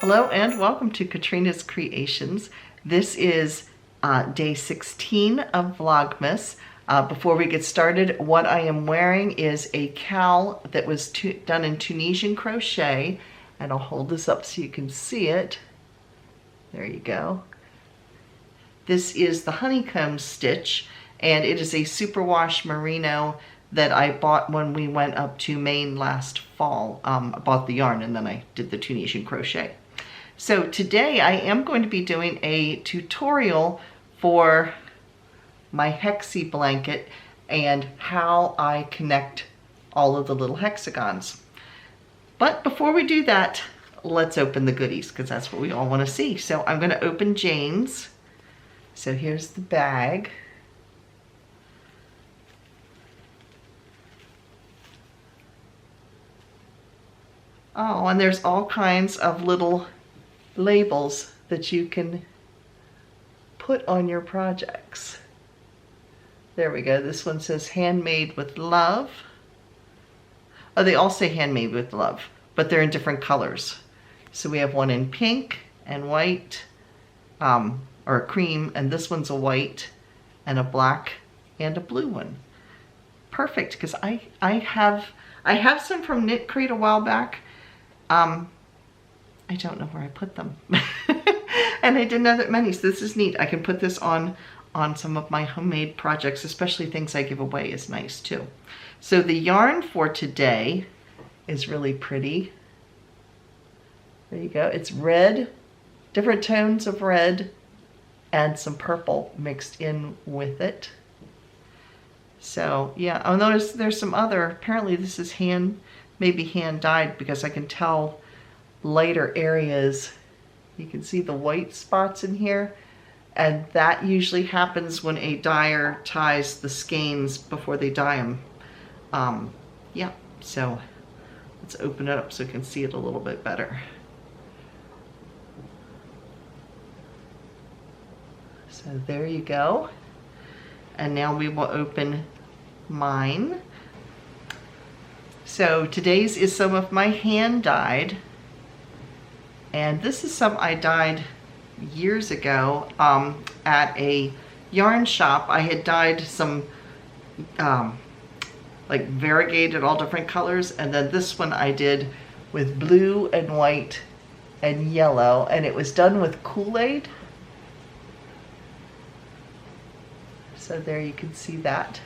Hello and welcome to Katrina's Creations. This is day 16 of Vlogmas. Before we get started, what I am wearing is a cowl that was done in Tunisian crochet, and I'll hold this up so you can see it. There you go. This is the honeycomb stitch, and it is a superwash merino that I bought when we went up to Maine last fall. I bought the yarn and then I did the Tunisian crochet. So today I am going to be doing a tutorial for my hexie blanket and how I connect all of the little hexagons. But before we do that, let's open the goodies because that's what we all want to see. So I'm going to open Jane's. So here's the bag. Oh, and there's all kinds of little labels that you can put on your projects. There we go. This one says handmade with love. Oh, they all say handmade with love, but they're in different colors. So we have one in pink and white, or a cream, and this one's a white and a black and a blue one. Perfect, because I have some from Knit Crate a while back. I don't know where I put them. And I didn't know that many, so this is neat. I can put this on some of my homemade projects, especially things I give away is nice too. So the yarn for today is really pretty. There you go. It's red, different tones of red, and some purple mixed in with it. So yeah, oh, notice there's some other, apparently this is maybe hand dyed, because I can tell lighter areas. You can see the white spots in here, and that usually happens when a dyer ties the skeins before they dye them. Yeah, so let's open it up so you can see it a little bit better. So there you go. And now we will open mine. So today's is some of my hand dyed, and this is some I dyed years ago at a yarn shop. I had dyed some like variegated all different colors, and then this one I did with blue and white and yellow, and it was done with Kool-Aid. So there you can see that,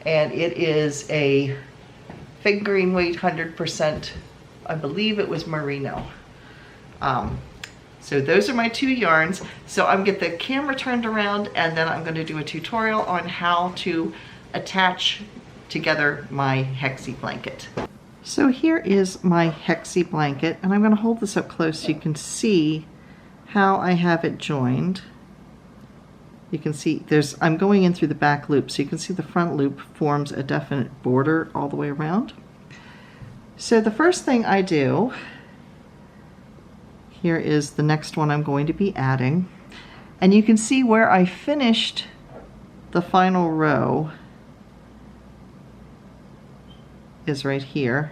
and it is a fingering weight 100%, I believe it was merino. So those are my two yarns. So I'm gonna get the camera turned around, and then I'm going to do a tutorial on how to attach together my hexie blanket. So here is my hexie blanket, and I'm going to hold this up close so you can see how I have it joined. You can see I'm going in through the back loop, so you can see the front loop forms a definite border all the way around. So the first thing I do, here is the next one I'm going to be adding, and you can see where I finished the final row is right here,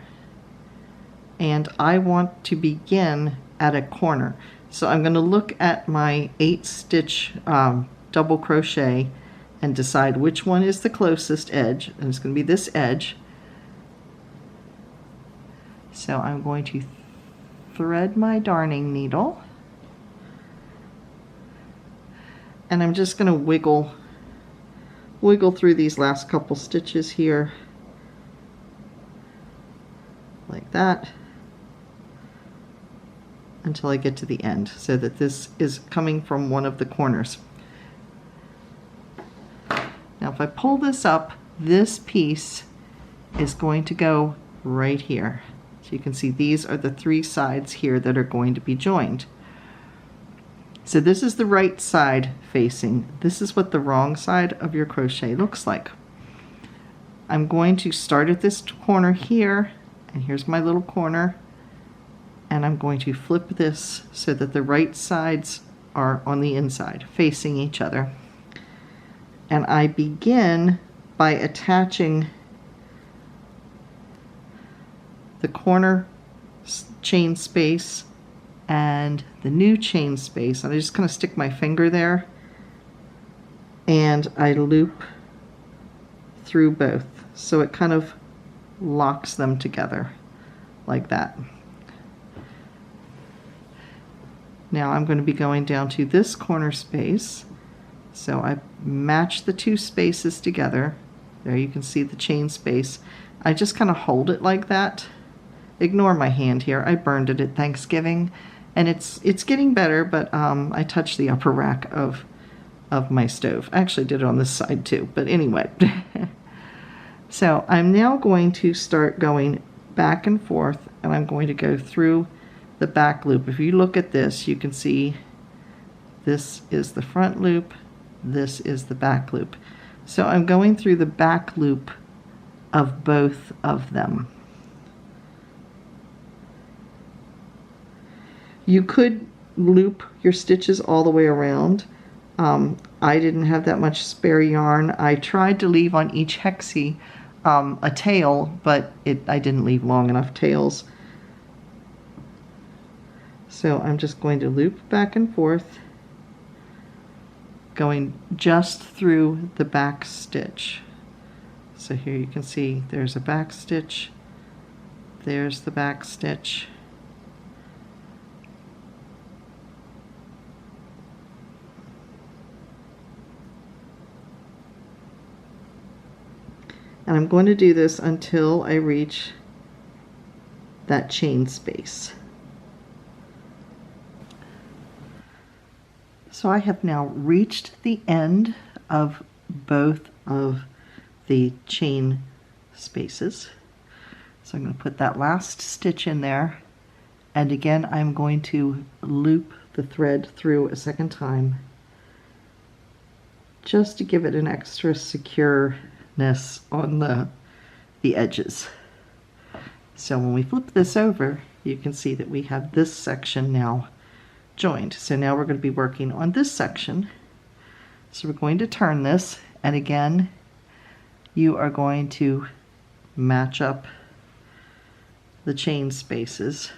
and I want to begin at a corner. So I'm going to look at my 8-stitch double crochet and decide which one is the closest edge, and it's going to be this edge. So I'm going to thread my darning needle, and I'm just going to wiggle through these last couple stitches here like that until I get to the end, so that this is coming from one of the corners. Now if I pull this up, this piece is going to go right here. So you can see these are the 3 sides here that are going to be joined. So this is the right side facing. This is what the wrong side of your crochet looks like. I'm going to start at this corner here, and here's my little corner, and I'm going to flip this so that the right sides are on the inside facing each other. And I begin by attaching the corner chain space and the new chain space, and I just kind of stick my finger there and I loop through both, so it kind of locks them together like that. Now I'm going to be going down to this corner space, so I match the two spaces together. There you can see the chain space. I just kind of hold it like that. Ignore my hand here, I burned it at Thanksgiving, and it's getting better, but I touched the upper rack of my stove. I actually did it on this side too, but anyway. So I'm now going to start going back and forth, and I'm going to go through the back loop. If you look at this, you can see this is the front loop, this is the back loop. So I'm going through the back loop of both of them. You could loop your stitches all the way around. I didn't have that much spare yarn. I tried to leave on each hexie a tail, but I didn't leave long enough tails. So I'm just going to loop back and forth, going just through the back stitch. So here you can see there's a back stitch, there's the back stitch. And I'm going to do this until I reach that chain space. So I have now reached the end of both of the chain spaces. So I'm going to put that last stitch in there, and again I'm going to loop the thread through a second time just to give it an extra secureness on the edges. So when we flip this over, you can see that we have this section now joined. So now we're going to be working on this section. So we're going to turn this, and again you are going to match up the chain spaces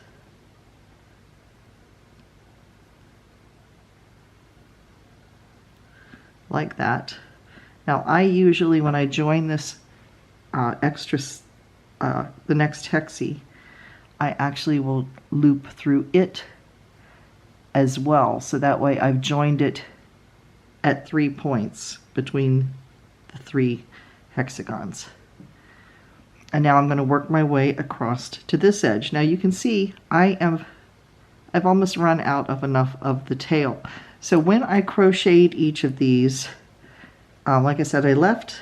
like that. Now I usually, when I join this the next hexie, I actually will loop through it as well, so that way I've joined it at 3 points between the 3 hexagons. And now I'm going to work my way across to this edge. Now you can see I've almost run out of enough of the tail. So when I crocheted each of these, like I said, I left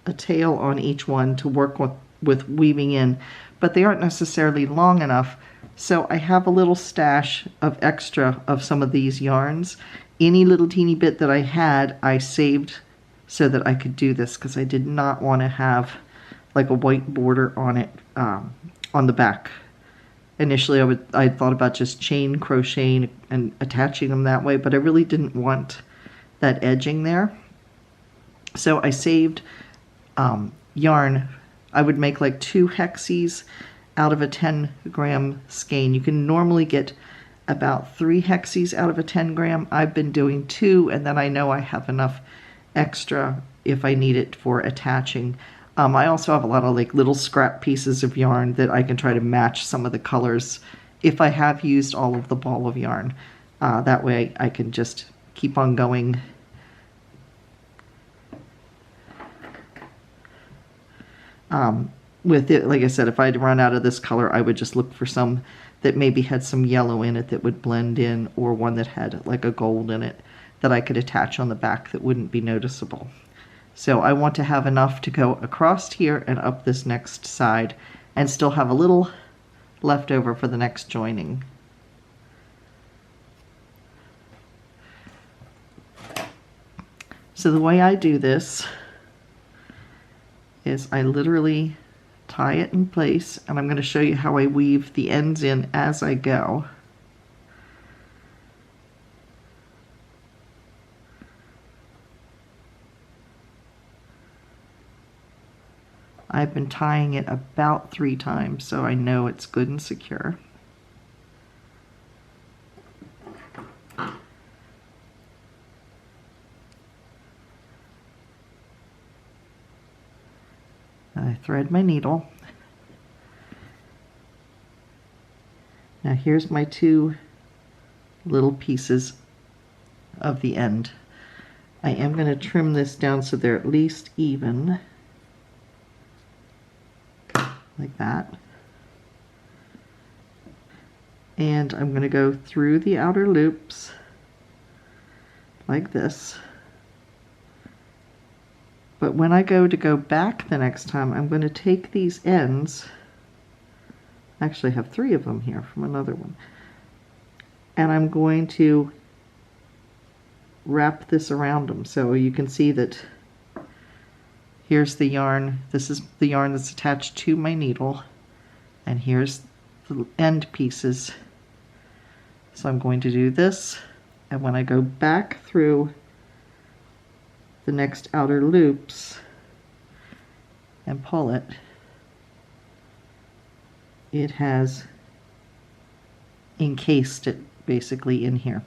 a tail on each one to work with weaving in, but they aren't necessarily long enough. So I have a little stash of extra of some of these yarns. Any little teeny bit that I had, I saved so that I could do this, because I did not want to have like a white border on it, on the back. Initially I thought about just chain crocheting and attaching them that way, but I really didn't want that edging there. So I saved yarn. I would make like 2 hexies out of a 10-gram skein. You can normally get about 3 hexies out of a 10-gram. I've been doing 2, and then I know I have enough extra if I need it for attaching. I also have a lot of like little scrap pieces of yarn that I can try to match some of the colors if I have used all of the ball of yarn. That way I can just keep on going. With it, like I said, if I'd run out of this color, I would just look for some that maybe had some yellow in it that would blend in, or one that had like a gold in it that I could attach on the back that wouldn't be noticeable. So I want to have enough to go across here and up this next side and still have a little left over for the next joining. So the way I do this is I literally tie it in place, and I'm going to show you how I weave the ends in as I go. I've been tying it about 3 times, so I know it's good and secure. I thread my needle. Now here's my two little pieces of the end. I am going to trim this down so they're at least even, like that. And I'm going to go through the outer loops like this. But when I go back the next time, I'm going to take these ends, actually I have 3 of them here from another one, and I'm going to wrap this around them so you can see that here's the yarn. This is the yarn that's attached to my needle, and here's the end pieces. So I'm going to do this, and when I go back through the next outer loops and pull it, it has encased it basically in here.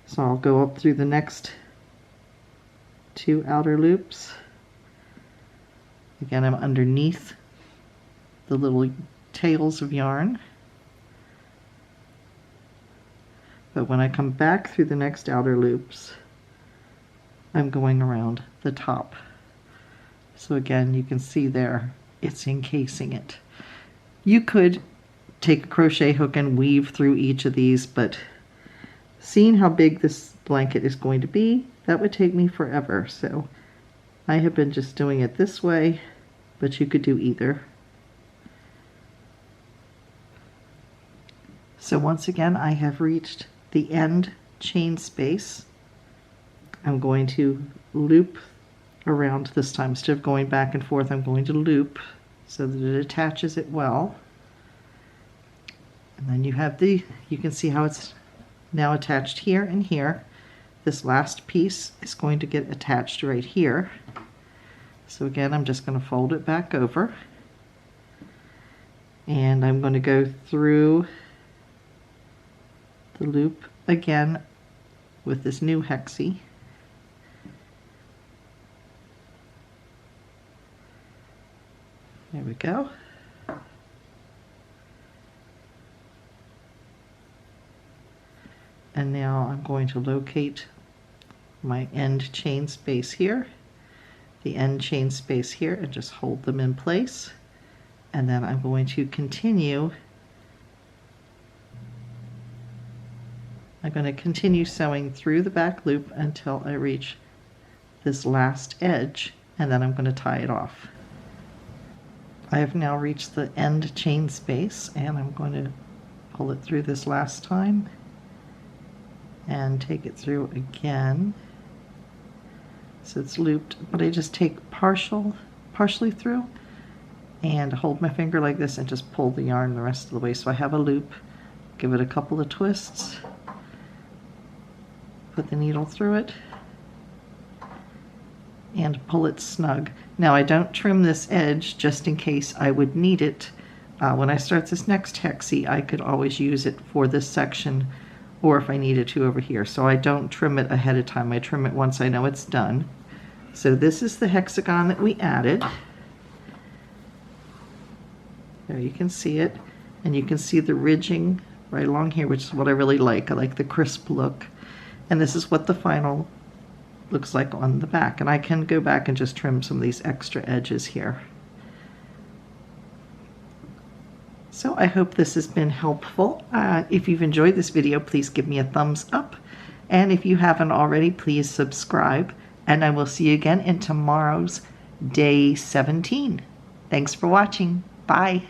So I'll go up through the next 2 outer loops. Again, I'm underneath the little tails of yarn. But when I come back through the next outer loops, I'm going around the top. So again, you can see there, it's encasing it. You could take a crochet hook and weave through each of these, but seeing how big this blanket is going to be, that would take me forever. So I have been just doing it this way, but you could do either. So once again, I have reached the end chain space. I'm going to loop around this time. Instead of going back and forth, I'm going to loop so that it attaches it well. And then you have you can see how it's now attached here and here. This last piece is going to get attached right here. So again, I'm just going to fold it back over. And I'm going to go through the loop again with this new hexie. There we go. And now I'm going to locate my end chain space here, the end chain space here, and just hold them in place. And then I'm going to continue. I'm going to continue sewing through the back loop until I reach this last edge, and then I'm going to tie it off. I have now reached the end chain space, and I'm going to pull it through this last time and take it through again. So it's looped, but I just take partially through and hold my finger like this and just pull the yarn the rest of the way. So I have a loop, give it a couple of twists, put the needle through it, and pull it snug. Now I don't trim this edge just in case I would need it. When I start this next hexie, I could always use it for this section, or if I needed to over here. So I don't trim it ahead of time. I trim it once I know it's done. So this is the hexagon that we added. There you can see it, and you can see the ridging right along here, which is what I really like. I like the crisp look. And this is what the final looks like on the back. And I can go back and just trim some of these extra edges here. So I hope this has been helpful. If you've enjoyed this video, please give me a thumbs up. And if you haven't already, please subscribe. And I will see you again in tomorrow's day 17. Thanks for watching. Bye.